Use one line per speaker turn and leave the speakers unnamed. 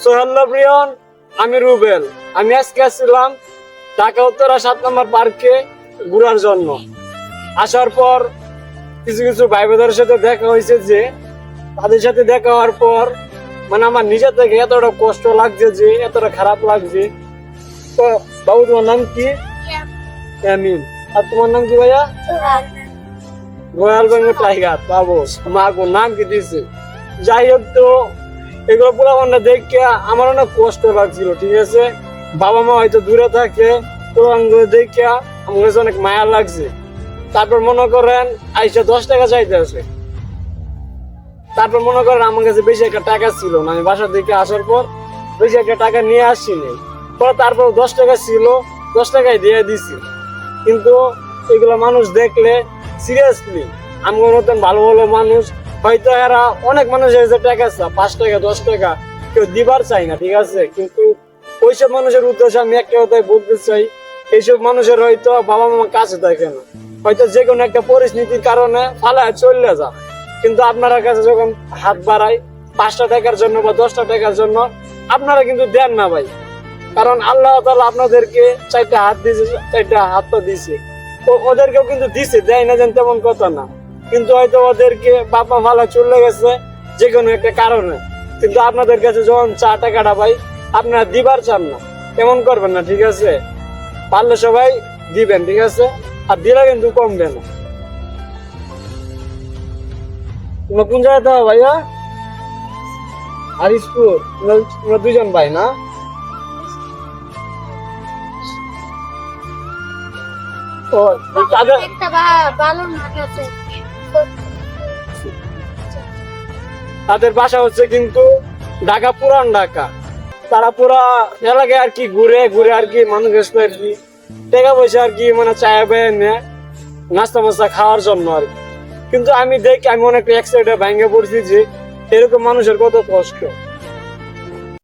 Hello প্রিয়ন, আমি রুবেল। আমি আজকে আসছিলাম ঢাকা উত্তরা 7 নম্বর পার্কে ঘোরার জন্য। আসার পর কিছু কিছু ভাই বোনদের সাথে দেখা হয়েছে, যে তাদের সাথে দেখা হওয়ার পর মানে আমার নিজের থেকে এতটা কষ্ট লাগছে, যে এতটা খারাপ লাগছে। তো বাবু, তোমার নাম কি? আমিন। আর তোমার নাম কি ভাইয়া? Royal Bengal tiger. বাবু মা গো, নাম কি দিয়েছে? যাই হোক, তো এগুলো পুরো দেখে আমার অনেক কষ্ট লাগছিল। ঠিক আছে, বাবা মা হয়তো দূরে থাকে, তো দেখে আমার কাছে অনেক মায়া লাগছে। তারপর মনে করেন আইসা 10 টাকা চাইতে আছে। তারপর মনে করেন আমার কাছে বেশি একটা টাকা ছিল না, আমি বাসা থেকে আসার পর বেশি একটা টাকা নিয়ে আসছিনি। পরে তারপর 10 টাকা ছিল, 10 টাকায় দিয়ে দিছি। কিন্তু এগুলো মানুষ দেখলে সিরিয়াসলি আমার মতন ভালো ভালো মানুষ, হয়তো এরা অনেক মানুষের যে টাকা আছে 5 টাকা 10 টাকা কেউ দিবার চাই না। ঠিক আছে, কিন্তু ওইসব মানুষের উদ্দেশ্যে আমি একটা কথাই বলতে চাই, এইসব মানুষের হয়তো বাবা মা কাছে থাকে না, হয়তো যে কোনো একটা পরিস্থিতির কারণে ফালায় চলে যায়। কিন্তু আপনারা কাছে যখন হাত বাড়ায় 5টা টাকার জন্য বা 10টা টাকার জন্য, আপনারা কিন্তু দেন না ভাই। কারণ আল্লাহ তাআলা আপনাদেরকে 4টা হাত দিয়েছে, 4টা হাত তো দিয়েছে, ওদেরকেও কিন্তু দিছে, দেয় না যেন তেমন কথা না। কিন্তু হয়তো ওদেরকে বাবা মালা চলে গেছে যে কোনো একটা কারণে, কিন্তু আপনাদের কাছে যখন 4 টাকাটা ভাই আপনারা দিবার চান না, এমন করবেন না। ঠিক আছে, পারলে সবাই দিবেন। ঠিক আছে, আর দিলে কিন্তু কমবে না। তোমরা কোন জায়গায় দাও ভাইয়া? আরিসপুর। তোমরা 2জন ভাই না? ও, তাদের
একটা ভালো মাঠ আছে।
তাদের বাসা হচ্ছে কিন্তু ঢাকা, পুরান ঢাকা। তারা পুরা এলাকায় আর কি ঘুরে ঘুরে আর কি মানুষ আর কি টাকা পয়সা আর কি মানে চায় বেয়ে নেয় নাস্তা মাস্তা খাওয়ার জন্য আর কি। কিন্তু আমি দেখি আমি অনেকটা এক্সাইটেড ভেঙে পড়ছি যে এরকম মানুষের কত কষ্ট।